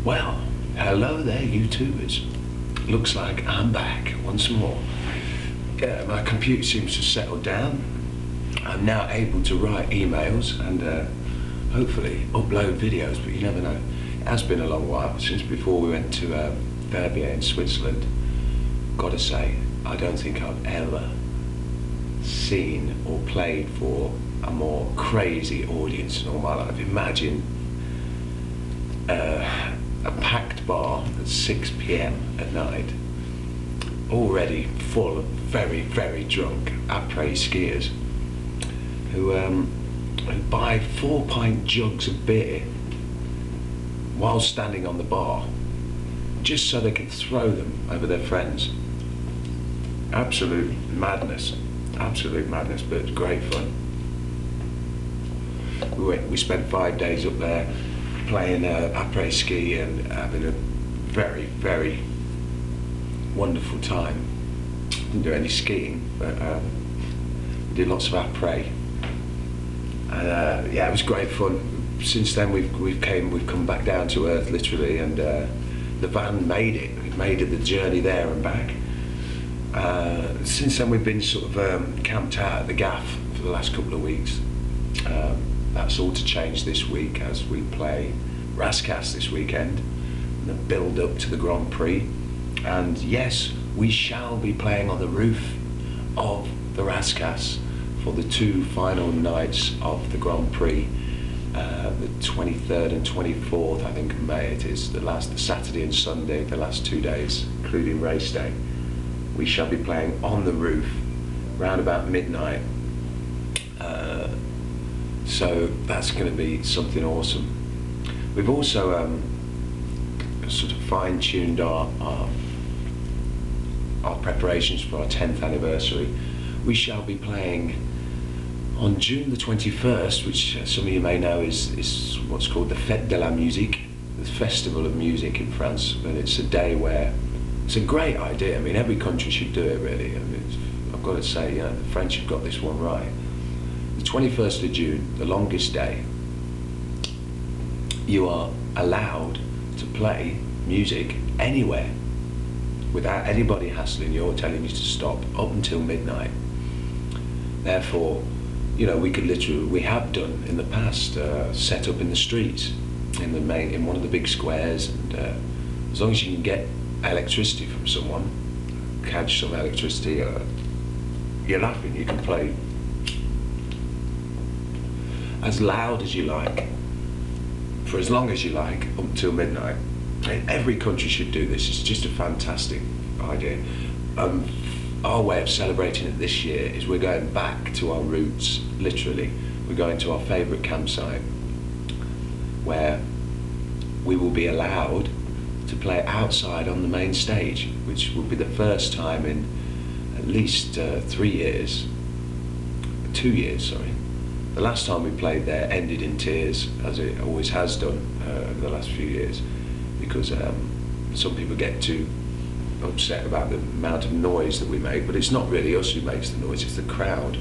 Well, hello there, YouTubers. Looks like I'm back once more. Yeah, my computer seems to have settled down. I'm now able to write emails and hopefully upload videos, but you never know. It has been a long while since before we went to Verbier in Switzerland. Gotta say, I don't think I've ever seen or played for a more crazy audience in all my life. Imagine a packed bar at 6 p.m. at night, already full of very, very drunk après skiers who buy 4-pint jugs of beer while standing on the bar just so they can throw them over their friends. Absolute madness, but great fun. We spent 5 days up there playing après ski and having a very, very wonderful time. Didn't do any skiing, but we did lots of après. And yeah, it was great fun. Since then we've come back down to earth literally, and the van made it. It made it the journey there and back. Since then we've been sort of camped out at the Gaff for the last couple of weeks. That's all to change this week as we play Rascasse this weekend, and the build up to the Grand Prix. And yes, we shall be playing on the roof of the Rascasse for the 2 final nights of the Grand Prix, the 23rd and 24th, I think, of May it is, the Saturday and Sunday, the last 2 days, including race day. We shall be playing on the roof round about midnight. So that's going to be something awesome. We've also sort of fine-tuned our preparations for our 10th anniversary. We shall be playing on June the 21st, which some of you may know is what's called the Fête de la Musique, the Festival of Music in France. And it's a day where it's a great idea. I mean, every country should do it, really. I mean, I've got to say, the French have got this one right. The 21st of June, the longest day, you are allowed to play music anywhere without anybody hassling you or telling you to stop up until midnight. Therefore, we have done in the past, set up in the streets, in one of the big squares, and as long as you can get electricity from someone, catch some electricity, you're laughing, you can play as loud as you like, for as long as you like, up until midnight. Every country should do this. It's just a fantastic idea. Our way of celebrating it this year is we're going back to our roots, literally. We're going to our favourite campsite, where we will be allowed to play outside on the main stage, which will be the first time in at least 2 years, sorry. The last time we played there ended in tears, as it always has done over the last few years, because some people get too upset about the amount of noise that we make, but it's not really us who makes the noise, it's the crowd.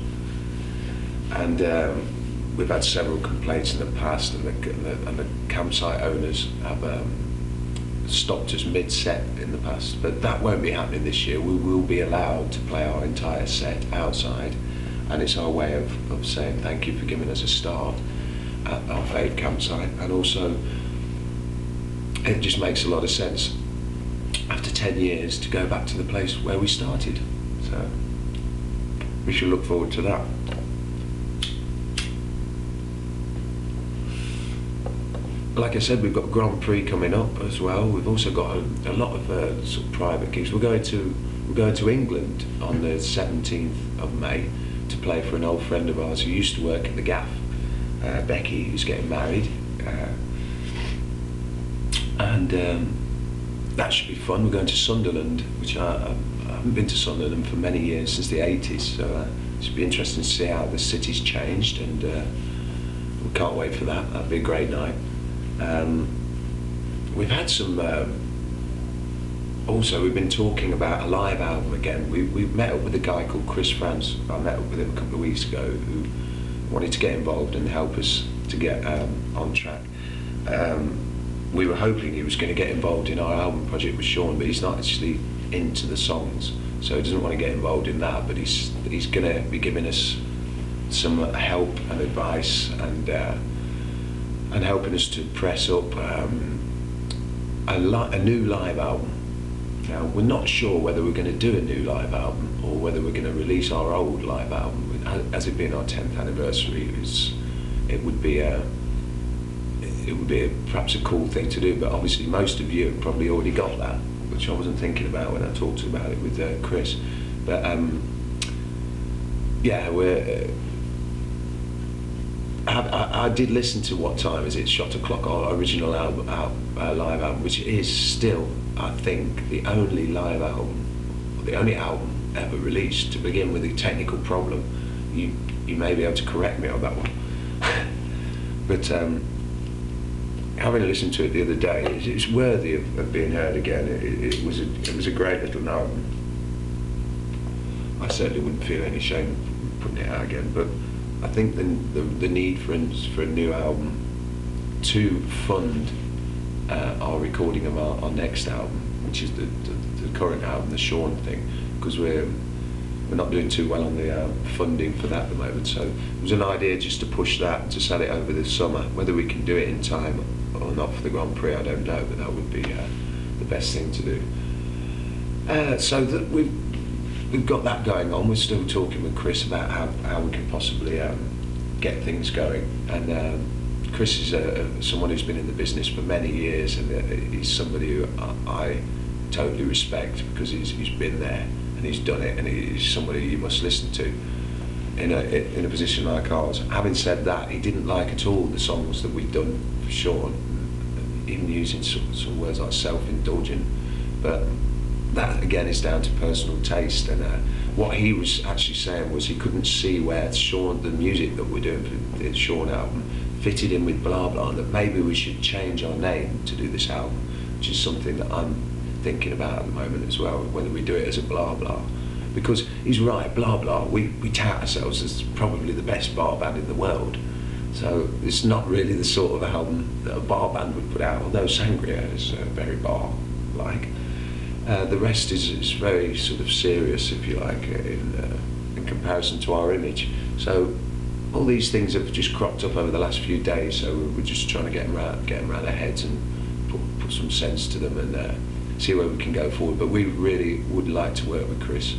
And we've had several complaints in the past, and the campsite owners have stopped us mid-set in the past, but that won't be happening this year. We will be allowed to play our entire set outside, and it's our way of saying thank you for giving us a start at our favourite campsite. And also, it just makes a lot of sense after 10 years to go back to the place where we started. So we should look forward to that. Like I said, we've got Grand Prix coming up as well. We've also got a lot of sort of private gigs. We're going to England on the 17th of May to play for an old friend of ours who used to work at the Gaff, Becky, who's getting married, and that should be fun. We're going to Sunderland, which I haven't been to Sunderland for many years, since the 80s, so it should be interesting to see how the city's changed, and we can't wait for that. That'd be a great night. We've had some, also we've been talking about a live album again. We've met up with a guy called Chris France. I met up with him a couple of weeks ago, who wanted to get involved and help us to get on track. we were hoping he was going to get involved in our album project with Sean, but he's not actually into the songs, so he doesn't want to get involved in that. But he's going to be giving us some help and advice, and helping us to press up a new live album. Now, we're not sure whether we're going to do a new live album or whether we're going to release our old live album. As it being our 10th anniversary, it would be perhaps a cool thing to do, but obviously most of you have probably already got that, which I wasn't thinking about when I talked about it with Chris. But yeah, I did listen to What Time Is It, Shot O'Clock, our original live album, which is still, I think, the only live album, or the only album ever released. To begin with, a technical problem, you may be able to correct me on that one. But having listened to it the other day, it's worthy of being heard again. It was a great little album. I certainly wouldn't feel any shame putting it out again, but I think the need for a new album to fund our recording of our next album, which is the current album, the Sean thing, because we're not doing too well on the funding for that at the moment. So it was an idea just to push that, to sell it over this summer. Whether we can do it in time or not for the Grand Prix, I don't know, but that would be the best thing to do. So that we've got that going on. We're still talking with Chris about how we can possibly get things going. And Chris is someone who's been in the business for many years, and he's somebody who I totally respect, because he's been there and he's done it, and he's somebody you must listen to in a position like ours. Having said that, he didn't like at all the songs that we'd done for Sean, even using some words like self-indulgent, but that again is down to personal taste. And what he was actually saying was he couldn't see where Sean, the music that we're doing for the Sean album, fitted in with Blah Blah, and that maybe we should change our name to do this album, which is something that I'm thinking about at the moment as well, whether we do it as a Blah Blah. Because he's right, Blah Blah, we tout ourselves as probably the best bar band in the world, so it's not really the sort of album that a bar band would put out, although Sangria is very bar-like. The rest is very sort of serious, if you like, in comparison to our image. So all these things have just cropped up over the last few days, so we're just trying to get them around our heads and put some sense to them, and see where we can go forward. But we really would like to work with Chris,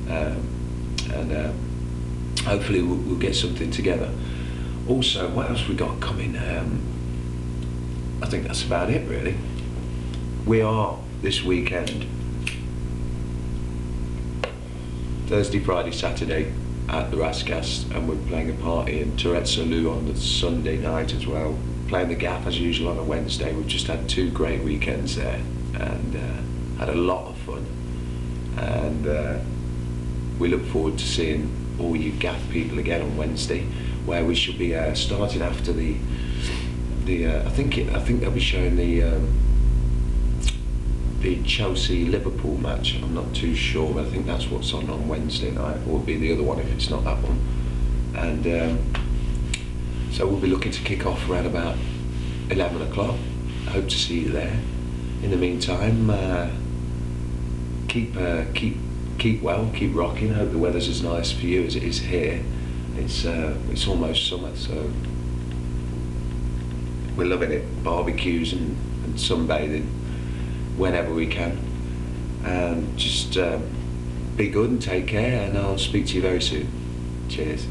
and hopefully we'll get something together. Also, what else we got coming? I think that's about it, really. We are this weekend, Thursday, Friday, Saturday, at the Rascas, and we're playing a party in Tourette Salou on the Sunday night as well. Playing the Gap as usual on a Wednesday. We've just had 2 great weekends there, and had a lot of fun. And we look forward to seeing all you Gap people again on Wednesday, where we should be starting after the I think they'll be showing the Chelsea-Liverpool match. I'm not too sure, but I think that's what's on Wednesday night, or will be the other one if it's not that one. And so we'll be looking to kick off around about 11 o'clock. I hope to see you there. In the meantime, keep well, keep rocking. I hope the weather's as nice for you as it is here. It's almost summer, so we're loving it. Barbecues and sunbathing whenever we can. And just be good and take care, and I'll speak to you very soon. Cheers.